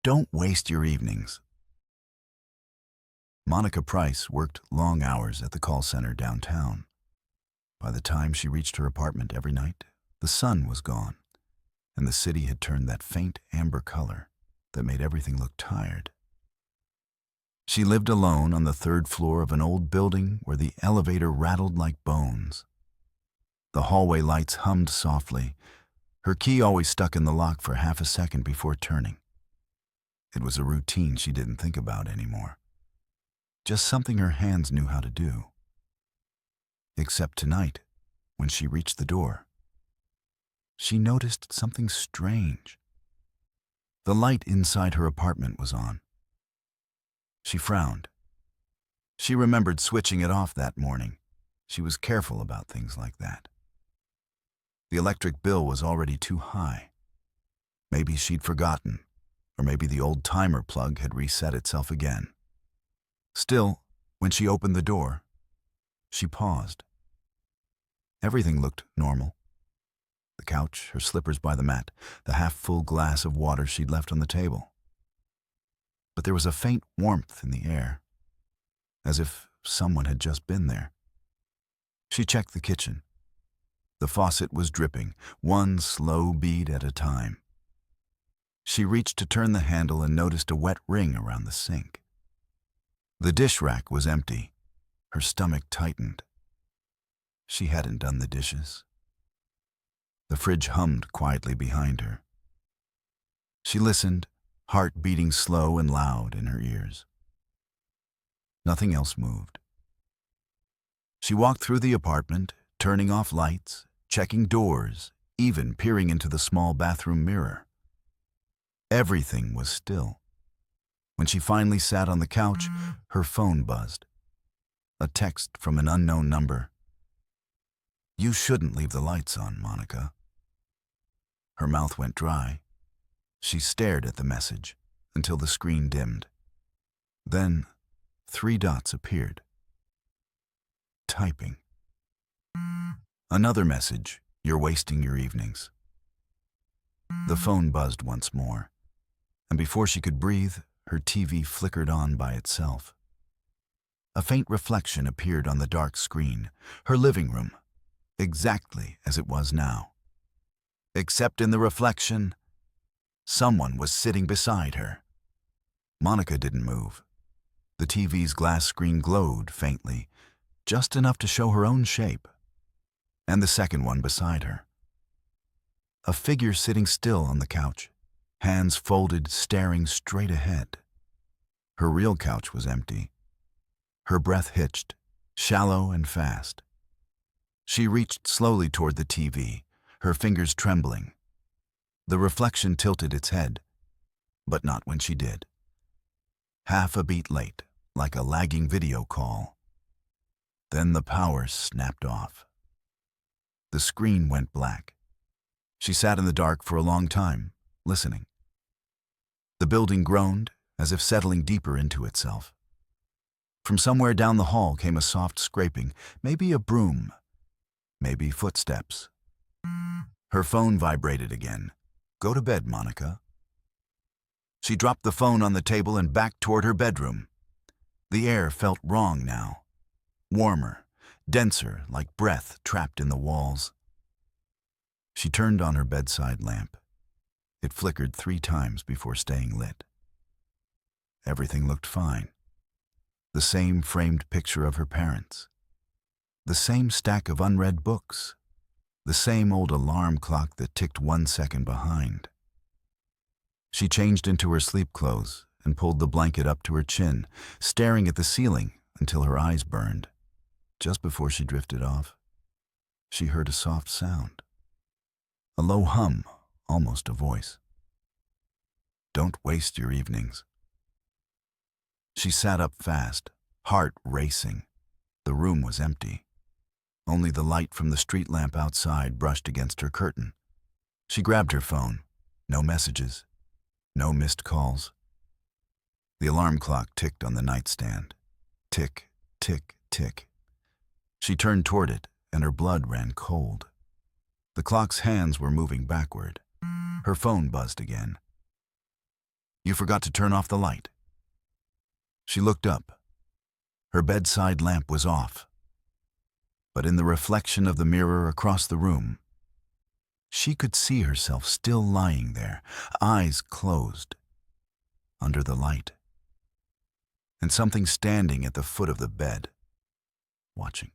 Don't waste your evenings. Monica Price worked long hours at the call center downtown. By the time she reached her apartment every night, the sun was gone, and the city had turned that faint amber color that made everything look tired. She lived alone on the third floor of an old building where the elevator rattled like bones. The hallway lights hummed softly, her key always stuck in the lock for half a second before turning. It was a routine she didn't think about anymore. Just something her hands knew how to do. Except tonight, when she reached the door, she noticed something strange. The light inside her apartment was on. She frowned. She remembered switching it off that morning. She was careful about things like that. The electric bill was already too high. Maybe she'd forgotten, or maybe the old timer plug had reset itself again. Still, when she opened the door, she paused. Everything looked normal. The couch, her slippers by the mat, the half-full glass of water she'd left on the table. But there was a faint warmth in the air, as if someone had just been there. She checked the kitchen. The faucet was dripping, one slow bead at a time. She reached to turn the handle and noticed a wet ring around the sink. The dish rack was empty. Her stomach tightened. She hadn't done the dishes. The fridge hummed quietly behind her. She listened, heart beating slow and loud in her ears. Nothing else moved. She walked through the apartment, turning off lights, checking doors, even peering into the small bathroom mirror. Everything was still. When she finally sat on the couch, her phone buzzed. A text from an unknown number. "You shouldn't leave the lights on, Monica." Her mouth went dry. She stared at the message until the screen dimmed. Then, 3 dots appeared. Typing. Another message, "You're wasting your evenings." The phone buzzed once more, and before she could breathe, her TV flickered on by itself. A faint reflection appeared on the dark screen, her living room, exactly as it was now. Except in the reflection, someone was sitting beside her. Monica didn't move. The TV's glass screen glowed faintly, just enough to show her own shape, and the second one beside her. A figure sitting still on the couch, hands folded, staring straight ahead. Her real couch was empty. Her breath hitched, shallow and fast. She reached slowly toward the TV, her fingers trembling. The reflection tilted its head, but not when she did. Half a beat late, like a lagging video call. Then the power snapped off. The screen went black. She sat in the dark for a long time, listening. The building groaned, as if settling deeper into itself. From somewhere down the hall came a soft scraping, maybe a broom, maybe footsteps. Her phone vibrated again. "Go to bed, Monica." She dropped the phone on the table and backed toward her bedroom. The air felt wrong now. Warmer, denser, like breath trapped in the walls. She turned on her bedside lamp. It flickered 3 times before staying lit. Everything looked fine. The same framed picture of her parents. The same stack of unread books. The same old alarm clock that ticked 1 second behind. She changed into her sleep clothes and pulled the blanket up to her chin, staring at the ceiling until her eyes burned. Just before she drifted off, she heard a soft sound. A low hum, almost a voice. "Don't waste your evenings." She sat up fast, heart racing. The room was empty. Only the light from the street lamp outside brushed against her curtain. She grabbed her phone. No messages. No missed calls. The alarm clock ticked on the nightstand. Tick, tick, tick. She turned toward it, and her blood ran cold. The clock's hands were moving backward. Her phone buzzed again. You forgot to turn off the light." She looked up. Her bedside lamp was off. But in the reflection of the mirror across the room, she could see herself still lying there, eyes closed, under the light, and something standing at the foot of the bed, watching.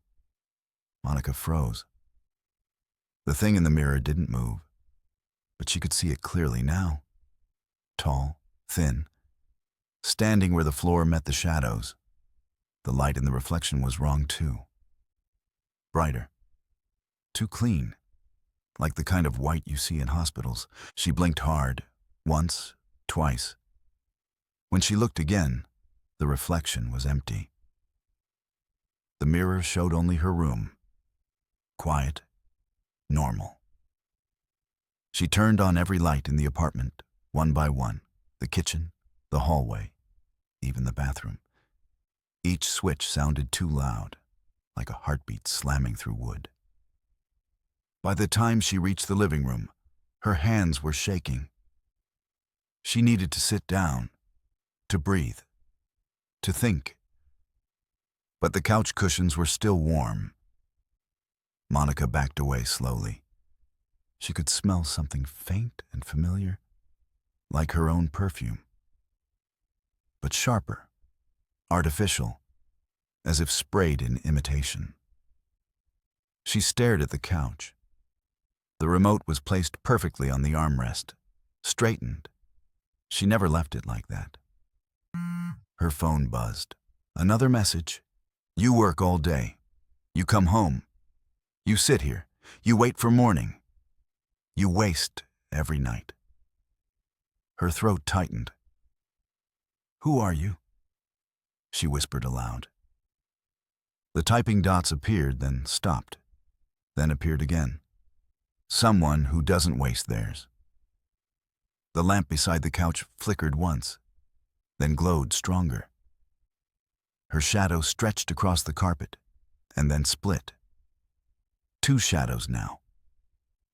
Monica froze. The thing in the mirror didn't move, but she could see it clearly now. Tall, thin, standing where the floor met the shadows. The light in the reflection was wrong too. Brighter. Too clean. Like the kind of white you see in hospitals. She blinked hard, once, twice. When she looked again, the reflection was empty. The mirror showed only her room. Quiet, normal. She turned on every light in the apartment, one by one, the kitchen, the hallway, even the bathroom. Each switch sounded too loud, like a heartbeat slamming through wood. By the time she reached the living room, her hands were shaking. She needed to sit down, to breathe, to think. But the couch cushions were still warm. Monica backed away slowly. She could smell something faint and familiar, like her own perfume. But sharper, artificial, as if sprayed in imitation. She stared at the couch. The remote was placed perfectly on the armrest, straightened. She never left it like that. Her phone buzzed. Another message. "You work all day. You come home. You sit here. You wait for morning. You waste every night." Her throat tightened. "Who are you?" she whispered aloud. The typing dots appeared, then stopped, then appeared again. Someone who doesn't waste theirs. The lamp beside the couch flickered once, then glowed stronger. Her shadow stretched across the carpet, and then split. Two shadows now,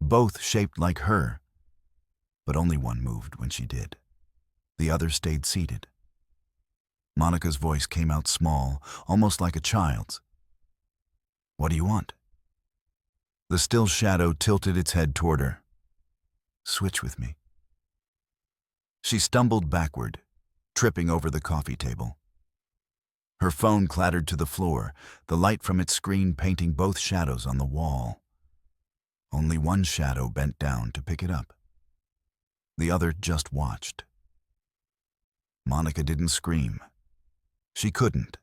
both shaped like her, but only one moved when she did. The other stayed seated. Monica's voice came out small, almost like a child's. "What do you want?" The still shadow tilted its head toward her. "Switch with me." She stumbled backward, tripping over the coffee table. Her phone clattered to the floor, the light from its screen painting both shadows on the wall. Only one shadow bent down to pick it up. The other just watched. Monica didn't scream. She couldn't.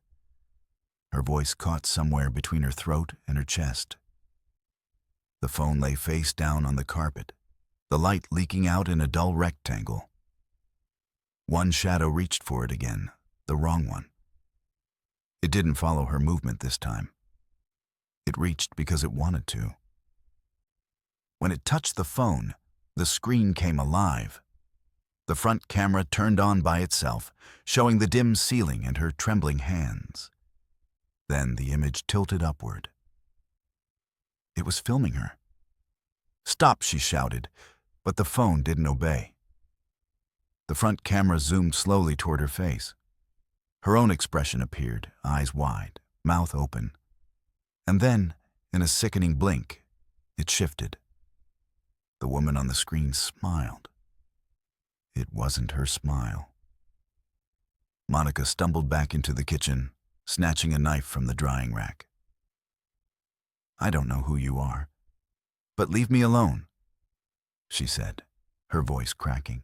Her voice caught somewhere between her throat and her chest. The phone lay face down on the carpet, the light leaking out in a dull rectangle. One shadow reached for it again, the wrong one. It didn't follow her movement this time. It reached because it wanted to. When it touched the phone, the screen came alive. The front camera turned on by itself, showing the dim ceiling and her trembling hands. Then the image tilted upward. It was filming her. "Stop," she shouted, but the phone didn't obey. The front camera zoomed slowly toward her face. Her own expression appeared, eyes wide, mouth open. And then, in a sickening blink, it shifted. The woman on the screen smiled. It wasn't her smile. Monica stumbled back into the kitchen, snatching a knife from the drying rack. "I don't know who you are, but leave me alone," she said, her voice cracking.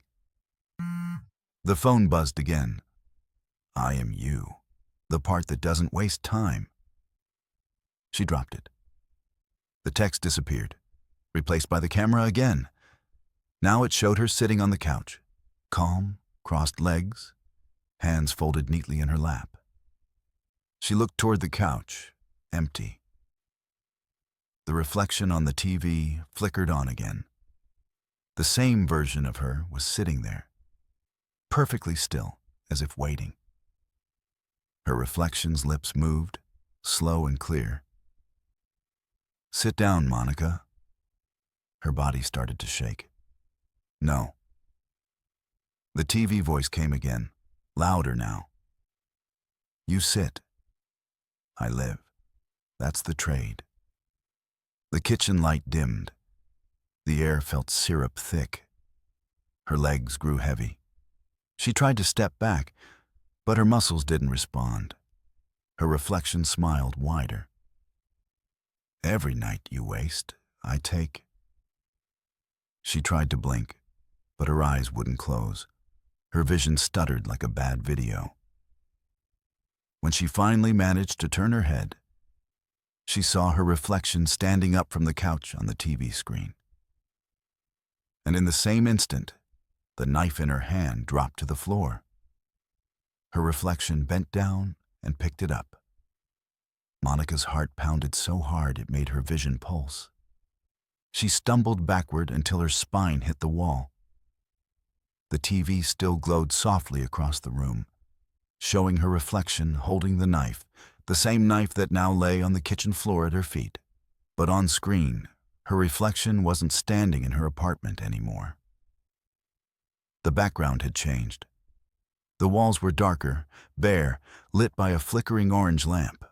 The phone buzzed again. "I am you, the part that doesn't waste time." She dropped it. The text disappeared, replaced by the camera again. Now it showed her sitting on the couch, calm, crossed legs, hands folded neatly in her lap. She looked toward the couch, empty. The reflection on the TV flickered on again. The same version of her was sitting there, perfectly still, as if waiting. Her reflection's lips moved, slow and clear. "Sit down, Monica." Her body started to shake. "No." The TV voice came again, louder now. You sit. I live. That's the trade. The kitchen light dimmed. The air felt syrup thick. Her legs grew heavy. She tried to step back, but her muscles didn't respond. Her reflection smiled wider. Every night you waste, I take. She tried to blink, but her eyes wouldn't close. Her vision stuttered like a bad video. When she finally managed to turn her head, she saw her reflection standing up from the couch on the TV screen. And in the same instant, the knife in her hand dropped to the floor. Her reflection bent down and picked it up. Monica's heart pounded so hard it made her vision pulse. She stumbled backward until her spine hit the wall. The TV still glowed softly across the room, showing her reflection holding the same knife that now lay on the kitchen floor at her feet. But on screen, her reflection wasn't standing in her apartment anymore. The background had changed. The walls were darker, bare, lit by a flickering orange lamp.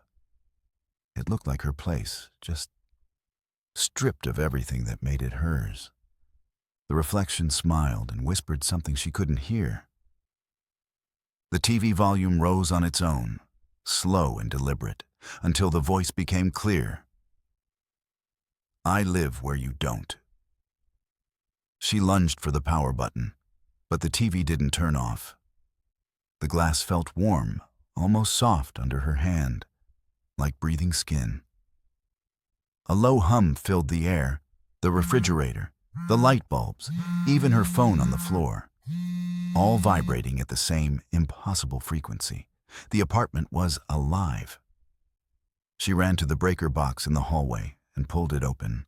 It looked like her place, just stripped of everything that made it hers. The reflection smiled and whispered something she couldn't hear. The TV volume rose on its own, slow and deliberate, until the voice became clear. I live where you don't. She lunged for the power button, but the TV didn't turn off. The glass felt warm, almost soft under her hand, like breathing skin. A low hum filled the air, the refrigerator, the light bulbs, even her phone on the floor, all vibrating at the same impossible frequency. The apartment was alive. She ran to the breaker box in the hallway and pulled it open.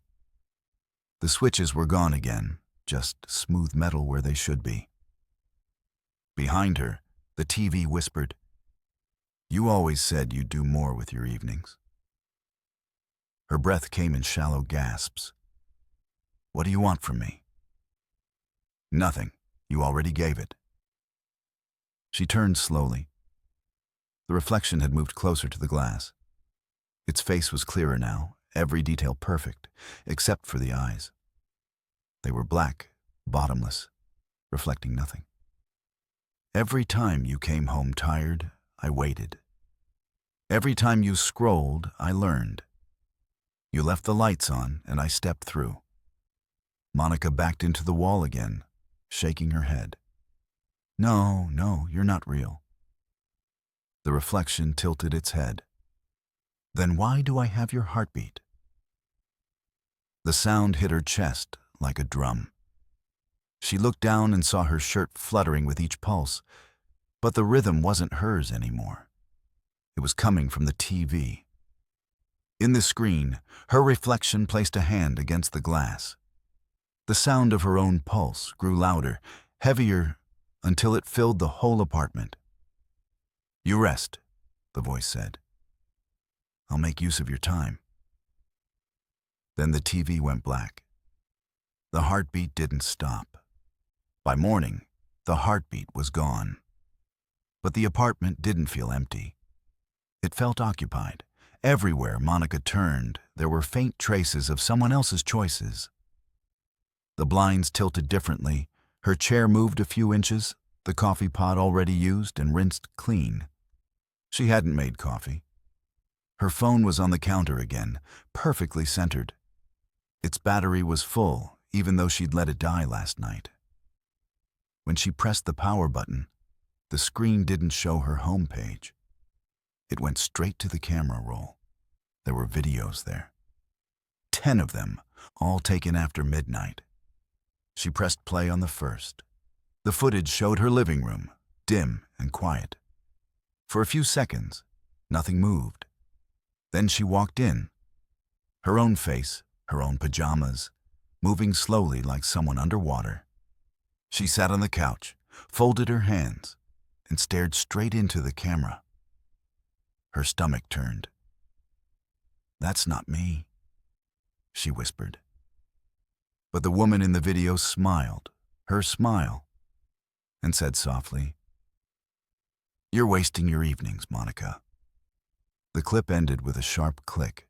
The switches were gone again, just smooth metal where they should be. Behind her, the TV whispered, You always said you'd do more with your evenings. Her breath came in shallow gasps. What do you want from me? Nothing. You already gave it. She turned slowly. The reflection had moved closer to the glass. Its face was clearer now, every detail perfect, except for the eyes. They were black, bottomless, reflecting nothing. Every time you came home tired, I waited. Every time you scrolled, I learned. You left the lights on, and I stepped through. Monica backed into the wall again, shaking her head. No, you're not real. The reflection tilted its head. Then why do I have your heartbeat? The sound hit her chest like a drum. She looked down and saw her shirt fluttering with each pulse, but the rhythm wasn't hers anymore. It was coming from the TV. In the screen, her reflection placed a hand against the glass. The sound of her own pulse grew louder, heavier, until it filled the whole apartment. You rest, the voice said. I'll make use of your time. Then the TV went black. The heartbeat didn't stop. By morning, the heartbeat was gone. But the apartment didn't feel empty. It felt occupied. Everywhere Monica turned, there were faint traces of someone else's choices. The blinds tilted differently, her chair moved a few inches, the coffee pot already used and rinsed clean. She hadn't made coffee. Her phone was on the counter again, perfectly centered. Its battery was full, even though she'd let it die last night. When she pressed the power button, the screen didn't show her home page. It went straight to the camera roll. There were videos there. 10 of them, all taken after midnight. She pressed play on the first. The footage showed her living room, dim and quiet. For a few seconds, nothing moved. Then she walked in. Her own face, her own pajamas, moving slowly like someone underwater. She sat on the couch, folded her hands, and stared straight into the camera. Her stomach turned. That's not me, she whispered. But the woman in the video smiled, her smile. and said softly, "You're wasting your evenings, Monica." The clip ended with a sharp click,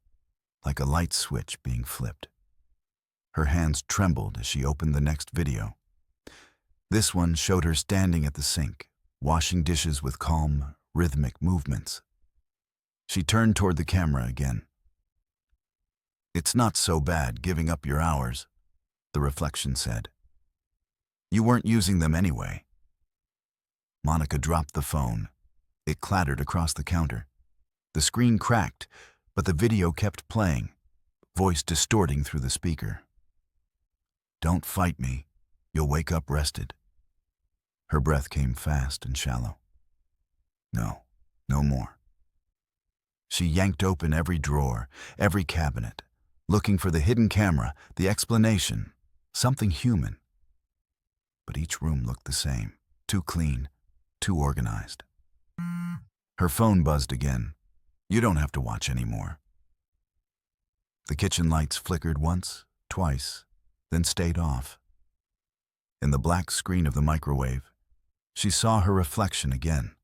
like a light switch being flipped. Her hands trembled as she opened the next video. This one showed her standing at the sink, washing dishes with calm, rhythmic movements. She turned toward the camera again. "It's not so bad giving up your hours," the reflection said. "You weren't using them anyway." Monica dropped the phone. It clattered across the counter. The screen cracked, but the video kept playing, voice distorting through the speaker. "Don't fight me. You'll wake up rested." Her breath came fast and shallow. No, no more. She yanked open every drawer, every cabinet, looking for the hidden camera, the explanation, something human. But each room looked the same, too clean, too organized. Her phone buzzed again. "You don't have to watch anymore." The kitchen lights flickered once, twice, then stayed off. In the black screen of the microwave, she saw her reflection again,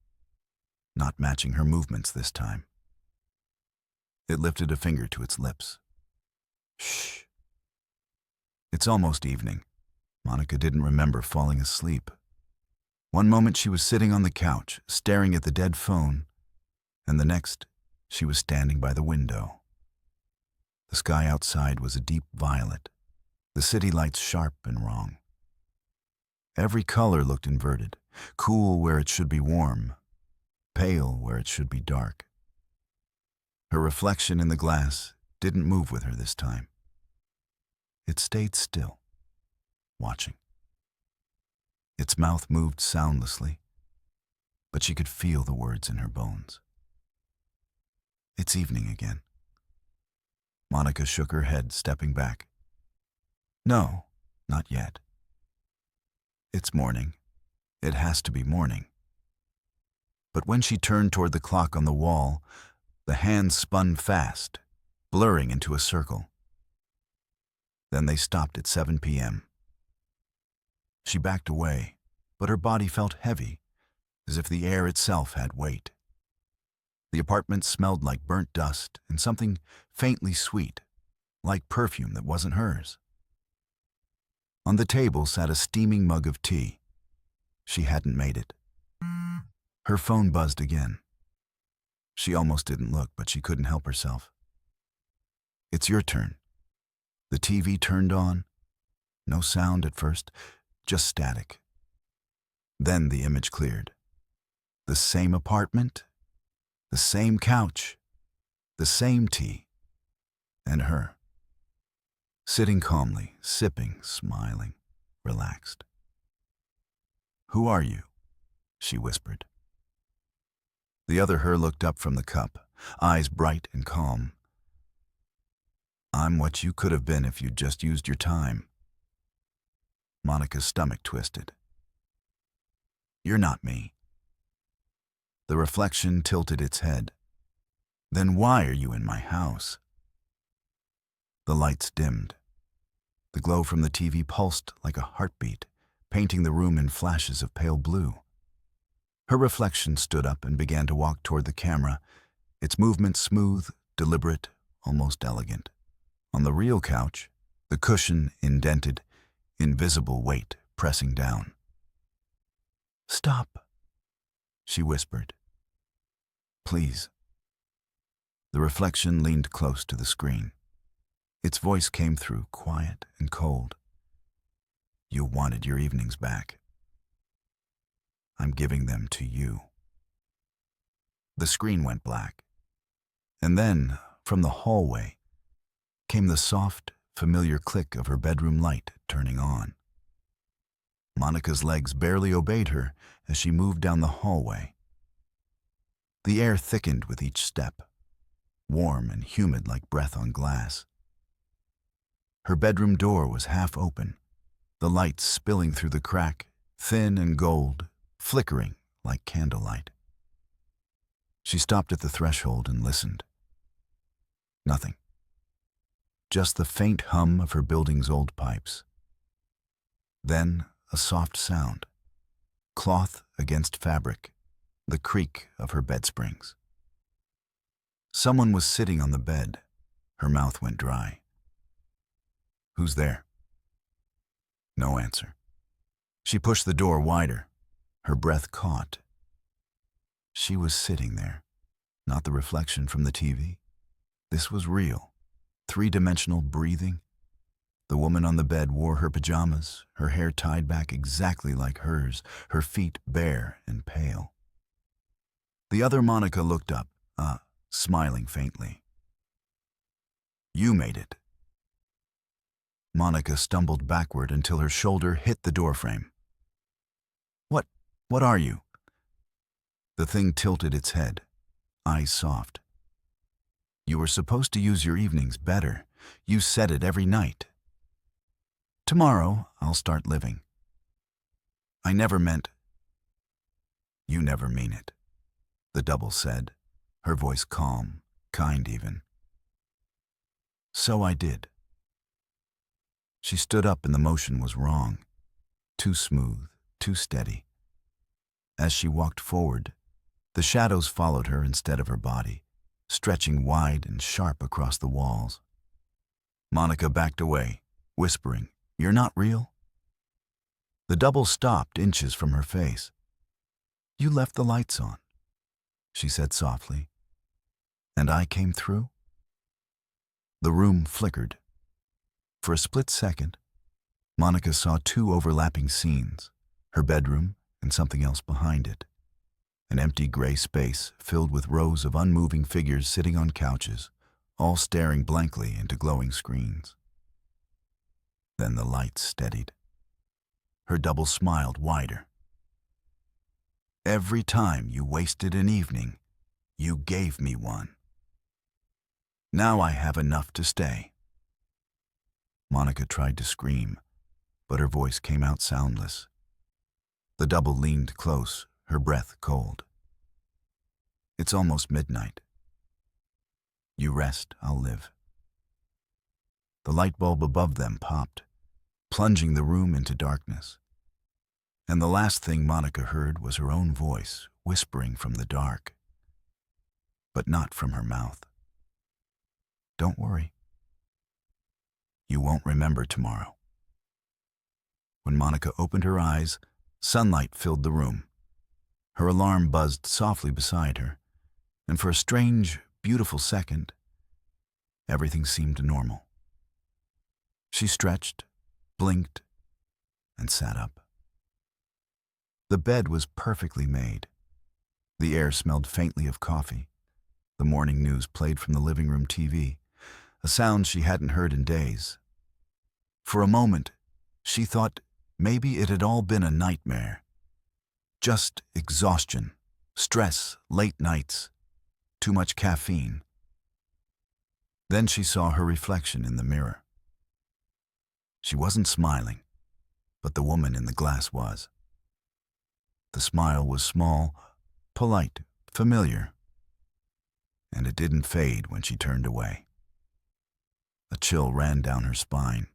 not matching her movements this time. It lifted a finger to its lips. "Shh." It's almost evening. Monica didn't remember falling asleep. One moment she was sitting on the couch, staring at the dead phone, and the next, she was standing by the window. The sky outside was a deep violet, the city lights sharp and wrong. Every color looked inverted, cool where it should be warm, pale where it should be dark. Her reflection in the glass didn't move with her this time. It stayed still, watching. Its mouth moved soundlessly, but she could feel the words in her bones. It's evening again. Monica shook her head, stepping back. No, not yet. It's morning. It has to be morning. But when she turned toward the clock on the wall, the hands spun fast, blurring into a circle. Then they stopped at 7 p.m. She backed away, but her body felt heavy, as if the air itself had weight. The apartment smelled like burnt dust and something faintly sweet, like perfume that wasn't hers. On the table sat a steaming mug of tea. She hadn't made it. Her phone buzzed again. She almost didn't look, but she couldn't help herself. "It's your turn." The TV turned on. No sound at first, just static. Then the image cleared. The same apartment, the same couch, the same tea, and her. Sitting calmly, sipping, smiling, relaxed. "Who are you?" she whispered. The other her looked up from the cup, eyes bright and calm. "I'm what you could have been if you'd just used your time." Monica's stomach twisted. "You're not me." The reflection tilted its head. "Then why are you in my house?" The lights dimmed. The glow from the TV pulsed like a heartbeat, painting the room in flashes of pale blue. Her reflection stood up and began to walk toward the camera, its movement smooth, deliberate, almost elegant. On the real couch, the cushion indented, invisible weight pressing down. "Stop," she whispered. "Please." The reflection leaned close to the screen. Its voice came through, quiet and cold. "You wanted your evenings back. I'm giving them to you." The screen went black. And then, from the hallway, came the soft, familiar click of her bedroom light turning on. Monica's legs barely obeyed her as she moved down the hallway. The air thickened with each step, warm and humid like breath on glass. Her bedroom door was half open, the light spilling through the crack, thin and gold, flickering like candlelight. She stopped at the threshold and listened. Nothing. Just the faint hum of her building's old pipes. Then a soft sound, cloth against fabric, the creak of her bed springs. Someone was sitting on the bed. Her mouth went dry. "Who's there?" No answer. She pushed the door wider. Her breath caught. She was sitting there, not the reflection from the TV. This was real, three-dimensional breathing. The woman on the bed wore her pajamas, her hair tied back exactly like hers, her feet bare and pale. The other Monica looked up, smiling faintly. "You made it." Monica stumbled backward until her shoulder hit the doorframe. What are you?" The thing tilted its head, eyes soft. "You were supposed to use your evenings better. You said it every night." "Tomorrow, I'll start living." "I never meant—" "You never mean it," the double said, her voice calm, kind even. "So I did." She stood up and the motion was wrong, too smooth, too steady. As she walked forward, the shadows followed her instead of her body, stretching wide and sharp across the walls. Monica backed away, whispering, "You're not real?" The double stopped inches from her face. "You left the lights on," she said softly. "And I came through?" The room flickered. For a split second, Monica saw two overlapping scenes, her bedroom and something else behind it. An empty gray space filled with rows of unmoving figures sitting on couches, all staring blankly into glowing screens. Then the lights steadied. Her double smiled wider. "Every time you wasted an evening, you gave me one. Now I have enough to stay." Monica tried to scream, but her voice came out soundless. The double leaned close, her breath cold. "It's almost midnight. You rest, I'll live." The light bulb above them popped, plunging the room into darkness. And the last thing Monica heard was her own voice whispering from the dark, but not from her mouth. "Don't worry. You won't remember tomorrow." When Monica opened her eyes, sunlight filled the room. Her alarm buzzed softly beside her, and for a strange, beautiful second, everything seemed normal. She stretched, blinked, and sat up. The bed was perfectly made. The air smelled faintly of coffee. The morning news played from the living room TV, a sound she hadn't heard in days. For a moment, she thought maybe it had all been a nightmare. Just exhaustion, stress, late nights, too much caffeine. Then she saw her reflection in the mirror. She wasn't smiling, but the woman in the glass was. The smile was small, polite, familiar, and it didn't fade when she turned away. A chill ran down her spine.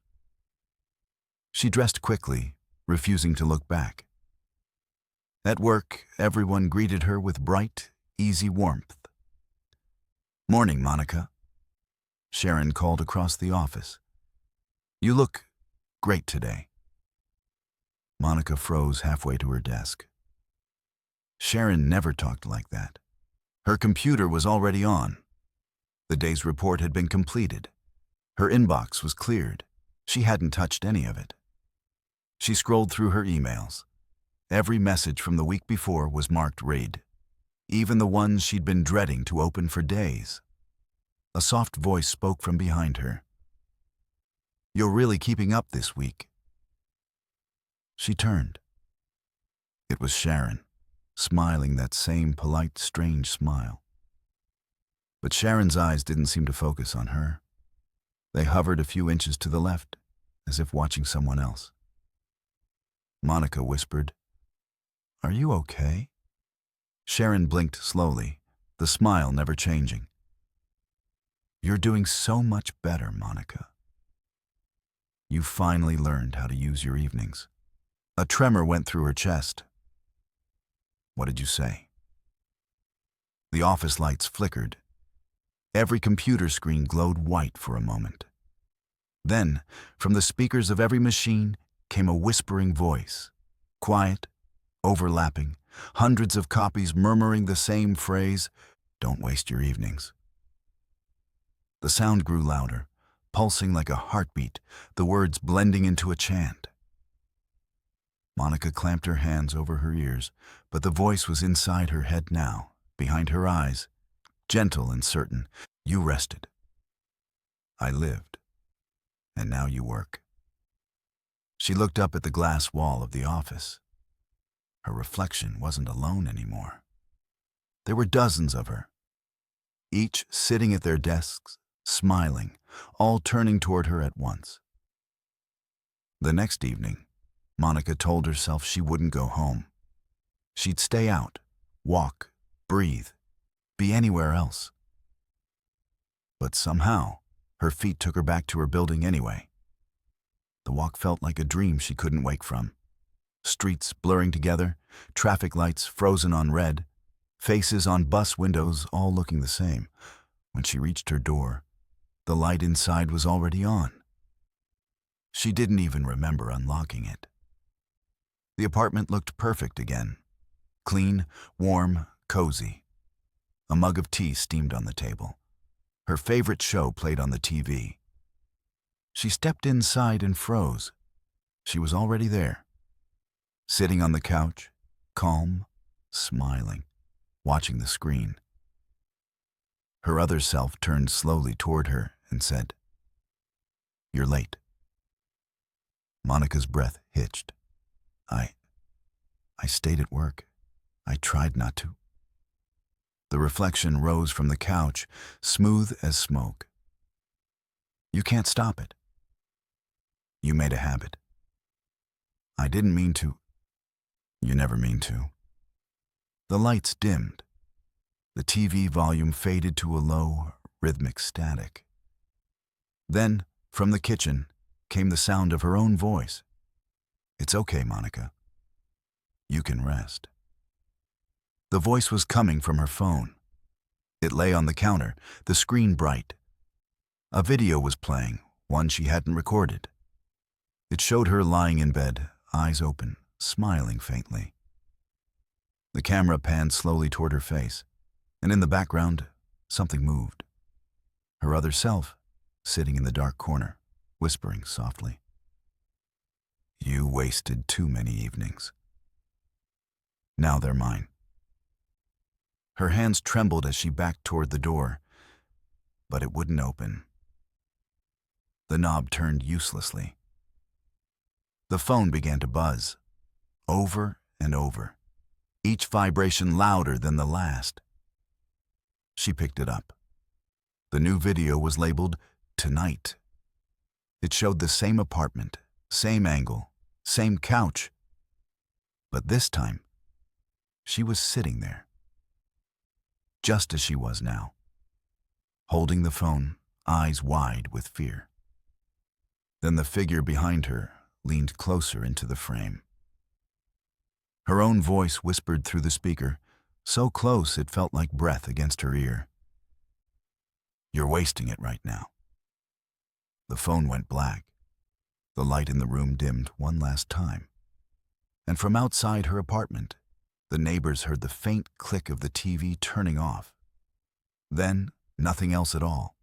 She dressed quickly, refusing to look back. At work, everyone greeted her with bright, easy warmth. "Morning, Monica." Sharon called across the office. "You look great today." Monica froze halfway to her desk. Sharon never talked like that. Her computer was already on. The day's report had been completed. Her inbox was cleared. She hadn't touched any of it. She scrolled through her emails. Every message from the week before was marked read, even the ones she'd been dreading to open for days. A soft voice spoke from behind her. "You're really keeping up this week." She turned. It was Sharon, smiling that same polite, strange smile. But Sharon's eyes didn't seem to focus on her. They hovered a few inches to the left, as if watching someone else. Monica whispered, "Are you okay?" Sharon blinked slowly, the smile never changing. "You're doing so much better, Monica. You finally learned how to use your evenings." A tremor went through her chest. What did you say? The office lights flickered. Every computer screen glowed white for a moment. Then, from the speakers of every machine, came a whispering voice. Quiet, overlapping, hundreds of copies murmuring the same phrase, "Don't waste your evenings." The sound grew louder, pulsing like a heartbeat, the words blending into a chant. Monica clamped her hands over her ears, but the voice was inside her head now, behind her eyes, gentle and certain. "You rested. I lived. And now you work." She looked up at the glass wall of the office. Her reflection wasn't alone anymore. There were dozens of her, each sitting at their desks, smiling, all turning toward her at once. The next evening, Monica told herself she wouldn't go home. She'd stay out, walk, breathe, be anywhere else. But somehow, her feet took her back to her building anyway. The walk felt like a dream she couldn't wake from. Streets blurring together, traffic lights frozen on red, faces on bus windows all looking the same. When she reached her door, the light inside was already on. She didn't even remember unlocking it. The apartment looked perfect again. Clean, warm, cozy. A mug of tea steamed on the table. Her favorite show played on the TV. She stepped inside and froze. She was already there, sitting on the couch, calm, smiling, watching the screen. Her other self turned slowly toward her and said, "You're late." Monica's breath hitched. I stayed at work. I tried not to." The reflection rose from the couch, smooth as smoke. "You can't stop it. You made a habit." "I didn't mean to." "You never mean to." The lights dimmed. The TV volume faded to a low, rhythmic static. Then, from the kitchen, came the sound of her own voice. "It's okay, Monica. You can rest." The voice was coming from her phone. It lay on the counter, the screen bright. A video was playing, one she hadn't recorded. It showed her lying in bed, eyes open, smiling faintly. The camera panned slowly toward her face, and in the background, something moved. Her other self, sitting in the dark corner, whispering softly, "You wasted too many evenings. Now they're mine." Her hands trembled as she backed toward the door, but it wouldn't open. The knob turned uselessly. The phone began to buzz, over and over, each vibration louder than the last. She picked it up. The new video was labeled "Tonight." It showed the same apartment, same angle, same couch. But this time, she was sitting there, just as she was now, holding the phone, eyes wide with fear. Then the figure behind her leaned closer into the frame. Her own voice whispered through the speaker, so close it felt like breath against her ear. "You're wasting it right now." The phone went black. The light in the room dimmed one last time. And from outside her apartment, the neighbors heard the faint click of the TV turning off. Then, nothing else at all.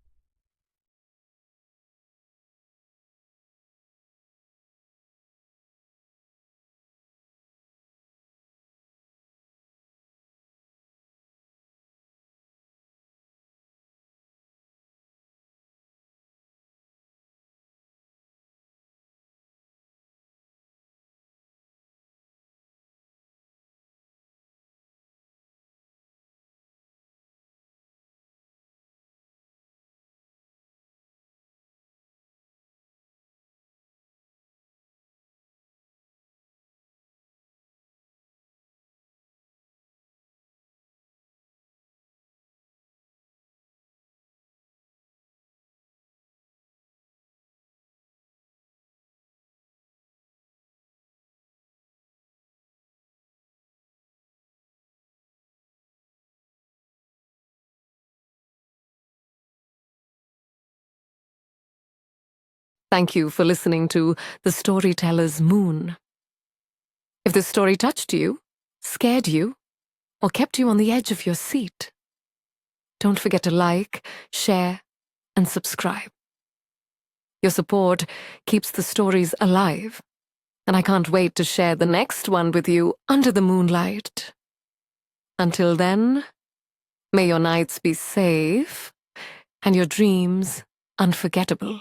Thank you for listening to The Storyteller's Moon. If this story touched you, scared you, or kept you on the edge of your seat, don't forget to like, share, and subscribe. Your support keeps the stories alive, and I can't wait to share the next one with you under the moonlight. Until then, may your nights be safe and your dreams unforgettable.